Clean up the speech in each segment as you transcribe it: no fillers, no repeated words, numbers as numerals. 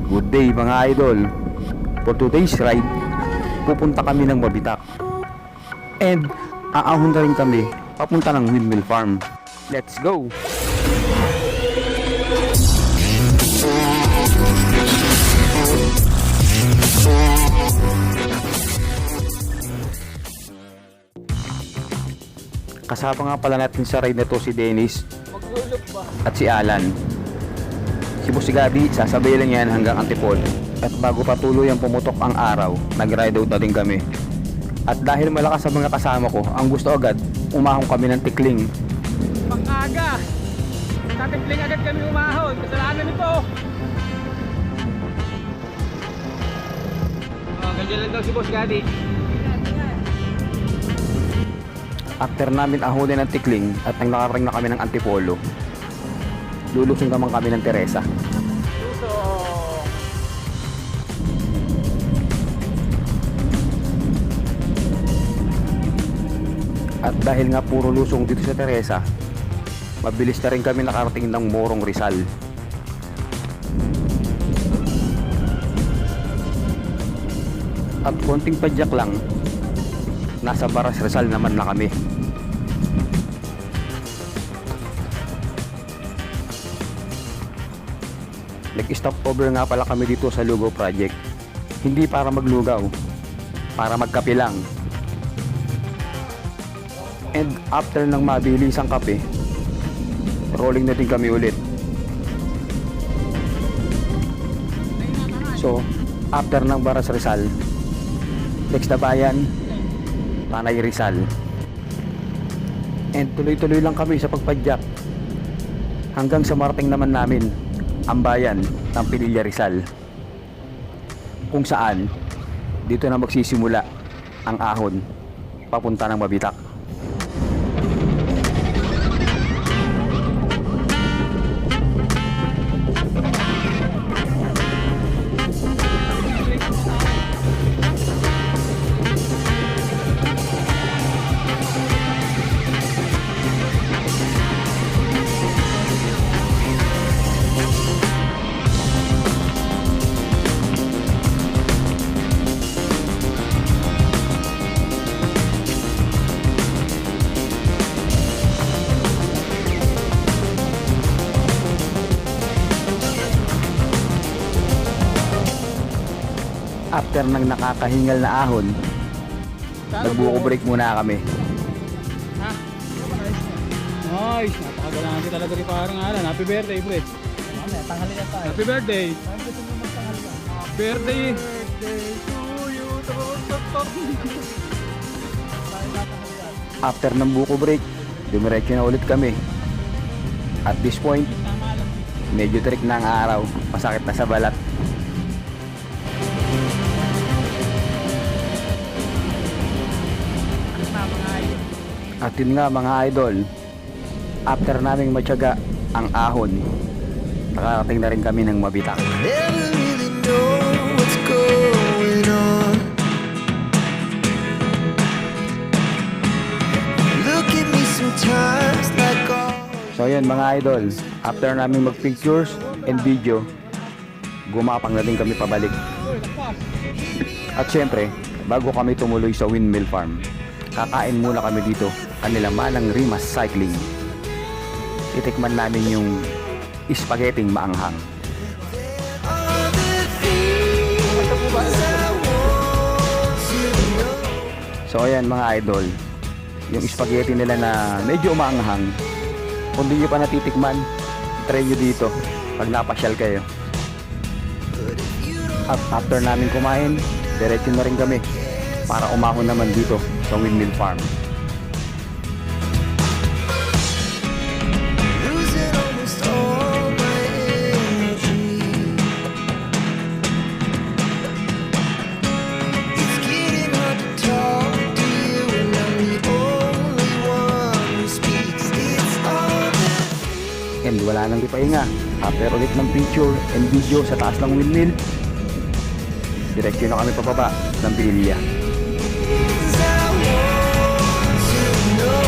Good day mga idol. For today's ride, pupunta kami ng Mabitak. And aahon na rin kami papunta ng Windmill Farm. Let's go! Kasama nga pala natin sa ride na to si Dennis at si Alan. Si Boss Gabi, sasabay lang yan hanggang Antipolo. At bago patuloy ang pumutok ang araw, nag-ride out na din kami. At dahil malakas sa mga kasama ko, ang gusto agad, umahon kami ng tikling. Pang-aga! Tatikling agad kami umahon, kasalanan nito! Ganyan lang daw si Boss Gabi. After namin ahonin ng tikling at nang nakarating na kami ng Antipolo, lulusong naman kami ng Teresa. At dahil nga puro lusong dito sa Teresa, mabilis na rin kami nakarating ng Morong Rizal. At konting padyak lang, nasa Baras Rizal naman na kami. Nag-stop over nga pala kami dito sa Lugaw Project. Hindi para maglugaw, para magkape lang. And after ng mabilis ang kape, rolling na din kami ulit. So, after ng Baras Rizal, next na bayan, Tanay Rizal. And tuloy-tuloy lang kami sa pagpadyak hanggang sa marating naman namin ang bayan ng Pililla Rizal, kung saan dito na magsisimula ang ahon papunta ng Mabitak. After ng nakakahingal na ahon, nagbuko break muna kami. Ha? Nice! Napakagalante talaga ni parang Alan. Happy birthday, Fred! Mamaya, tanghali na tayo. Happy birthday! Saan gusto mo magtanghali ka? Birthday! to you. Tayo natanghali ka. After ng buko break, dumiretso na ulit kami. At this point, medyo trick na ang araw, masakit na sa balat. At yun nga mga idol, after naming matyaga ang ahon, nakarating na rin kami ng Mabitak. Never really know what's going on. Look at me sometimes like all. So yun mga idol, after namin mag-pictures and video, gumapang na din kami pabalik. At syempre, bago kami tumuloy sa Windmill Farm, kakain muna kami dito, kanila manang Rimas Cycling. Itikman namin yung spaghetti maanghang. So ayan mga idol, yung spaghetti nila na medyo maanghang, kung di nyo pa natitikman, try nyo dito pag napasyal kayo. At after namin kumain, diretso na rin kami para umahon naman dito sa Windmill Farm. Losing almost all my energy. It's getting hard to talk to you and I'm the only one who speaks. It's all the And wala nang ipahinga. After ulit ng picture and video sa taas ng windmill, diretso na kami pababa ng Pililla. things I want to know.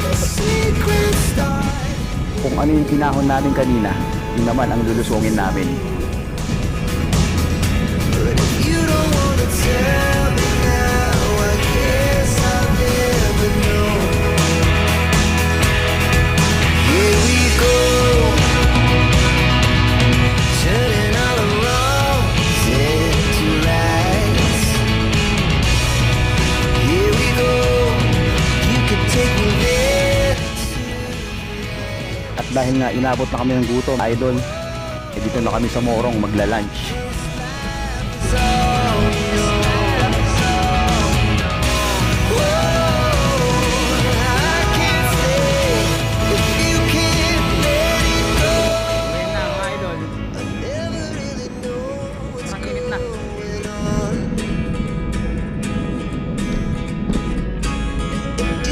A secret start. Kung ano yung pinahon namin kanina, yun naman ang lulusungin namin. But if you don't wanna tell me now, I guess I'll never know. Here we go, turning all the wrongs into rights. Here we go, you can take me there. At dahil nga inabot na kami ng gutom, idol, dito na kami sa Morong magla-lunch. Ngayon na mga idol. Ang init na.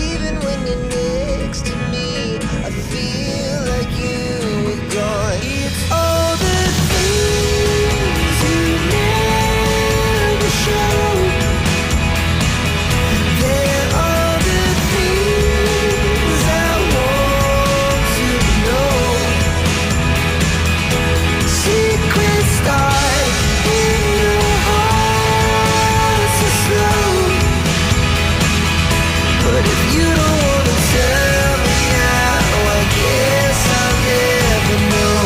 Even when you're next to me, I feel like you were gone. It's all the things you never show. They're all the things I want to know. Secrets start in your heart so slow. But if you don't wanna tell me now, I guess I'll never know.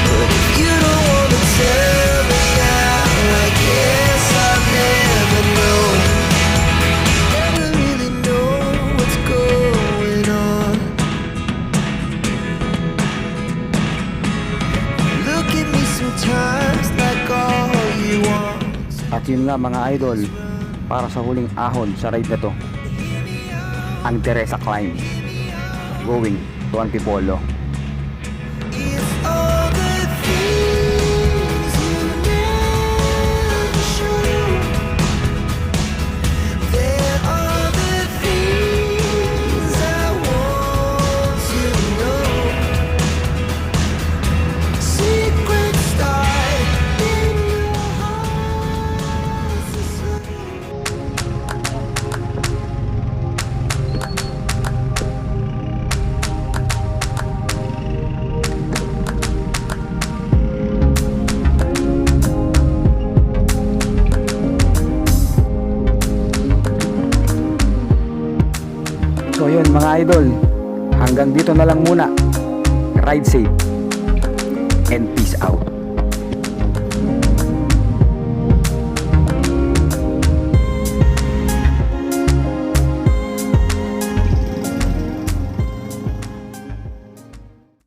But if you don't wanna tell me now, I guess I'll never know. Never really know what's going on. Look at me sometimes like all you want. At yun nga mga idol, para sa huling ahon sa ride na to, ang Teresa Climb, going to Antipolo. It's all the things you never show. They're all the things I want to know. Secrets start in your heart so slow. So yun mga idol, hanggang dito na lang muna. Ride safe and peace out.